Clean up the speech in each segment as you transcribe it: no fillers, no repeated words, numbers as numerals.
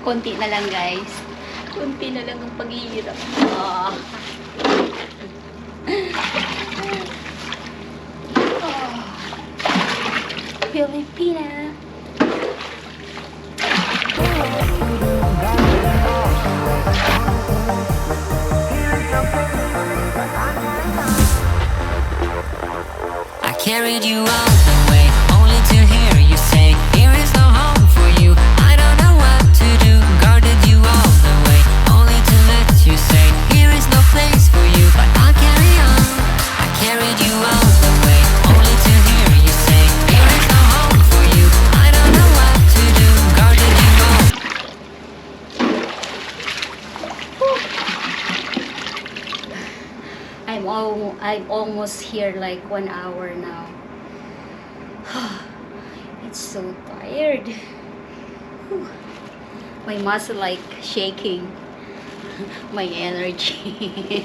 Konti na lang, guys. Konti na lang ang paghihirap. Oh. Oh. Filipina. I carried you all the way, only to hear you say, here is no home for you. I don't know what to do, guarded you all the way, only to let you say, here is no place for you. But I'll carry on. I carried you all the way, only to hear you say, here is no home for you. I don't know what to do, guarded you all. I'm almost here like 1 hour now. It's so tired. My muscle like shaking. My energy.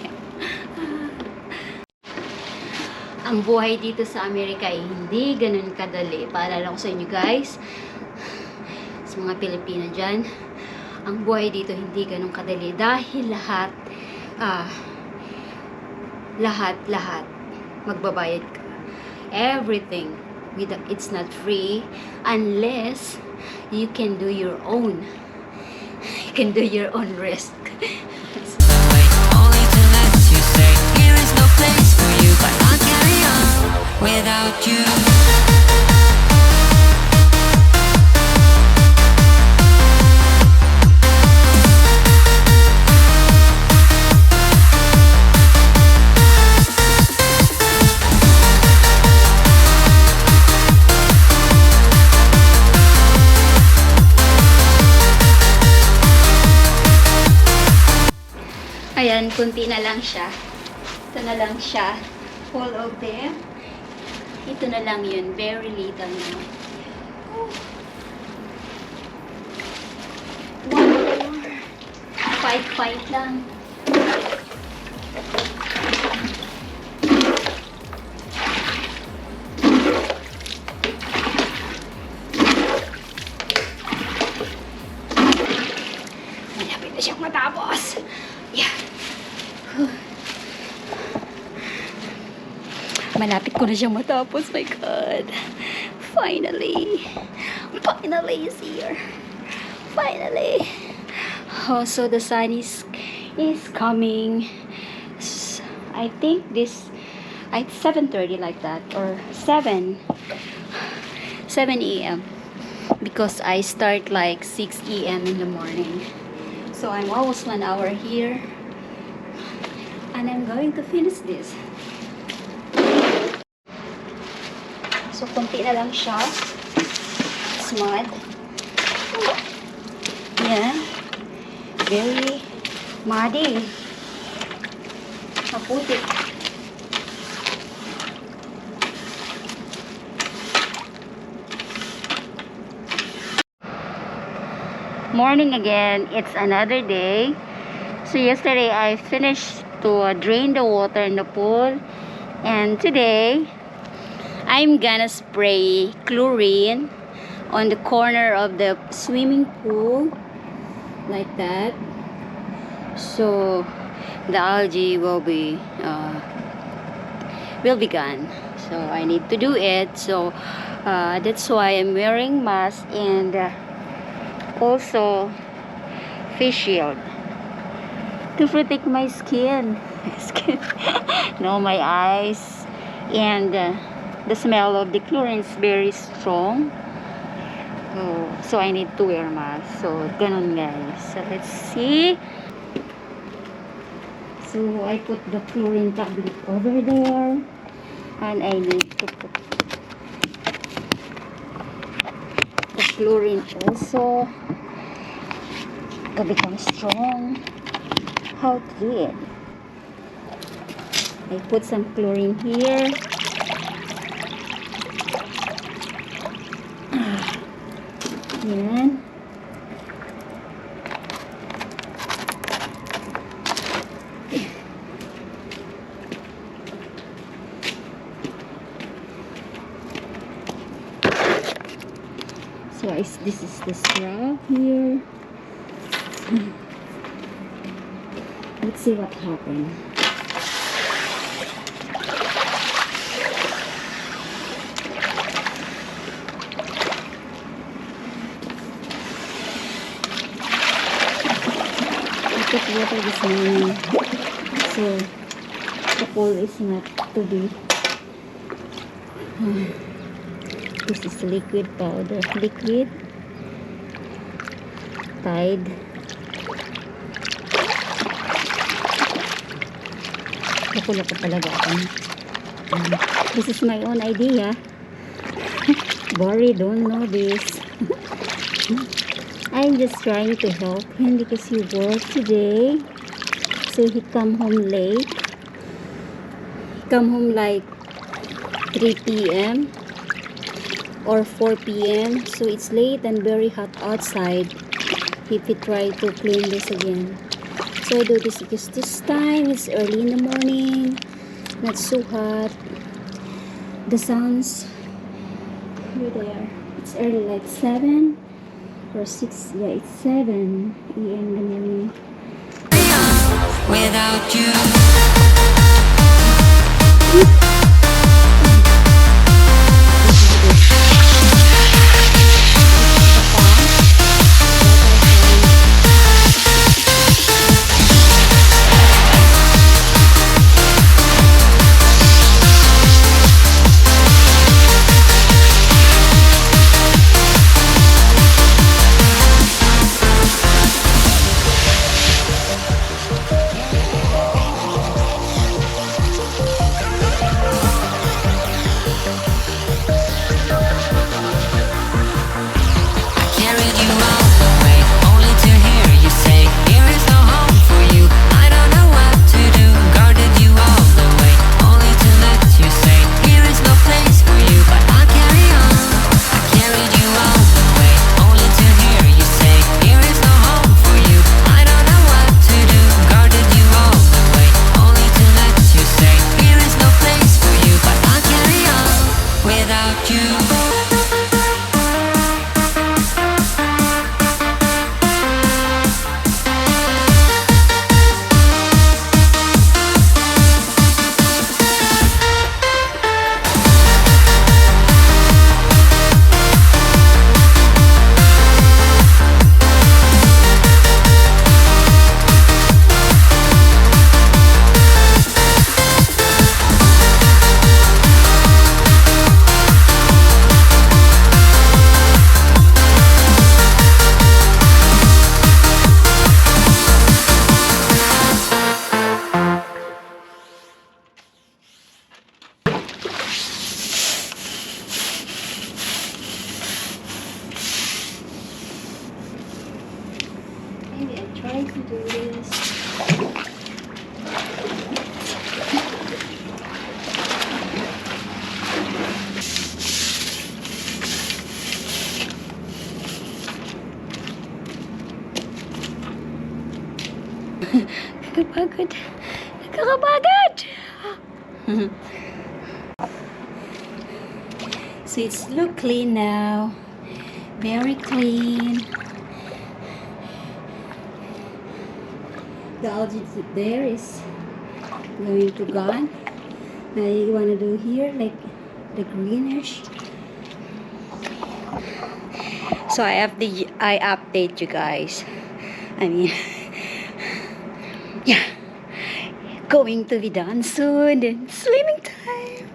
Ang buhay dito sa Amerika ay hindi ganun kadali. Paalala ko sa inyo guys, sa mga Pilipina dyan, ang buhay dito hindi ganun kadali dahil lahat magbabayad ka. Everything, it's not free unless you can do your own. You can do your own risk. Only to let you say, here is no place for you. But I'll carry on without you. Ayan, kunti na lang siya. Ito na lang siya. Full of them. Ito na lang yun. Very little na. One more. Fight lang. Malapit na siyang matapos. Yeah. Malapit ko na siyang matapos. My God. Finally is here. Finally. Oh, so the sun is coming. I think this at 7:30 like that, or 7 a.m. because I start like 6 a.m. in the morning. So I'm almost 1 hour here, and I'm going to finish this. So konti na lang siya. Smart. Yan. Very muddy. Maputi. Morning again. It's another day. So yesterday I finished to drain the water in the pool, and today I'm gonna spray chlorine on the corner of the swimming pool like that, so the algae will be gone. So I need to do it. So that's why I'm wearing mask and also face shield to protect my skin. No, my eyes, and the smell of the chlorine is very strong. So I need to wear mask. So ganun guys. So let's see. So I put the chlorine tablet over there, and I need to put the chlorine also to become strong. How to do it? I put some chlorine here. Yan. So this is the straw here. Let's see what happened. I put water this morning, so the pool is not too big. This is liquid powder, liquid Tide. Loko-loko talaga ako. This is my own idea. Bori don't know this. I'm just trying to help him because he worked today. So he come home late. He come home like 3 p.m. or 4 p.m. So it's late and very hot outside. If we try to clean this again. So I do this because this time it's early in the morning. Not so hot. The sun's over there. It's early, like 7 or 6. Yeah, it's 7 a.m. in the morning. Without you. Maybe I try to do this. Nakakapagod. Nakakapagod! So it's look clean now. Very clean. The algae there is going to gone. Now you want to do here like the greenish. So I update you guys. I mean, yeah, going to be done soon. Then swimming time.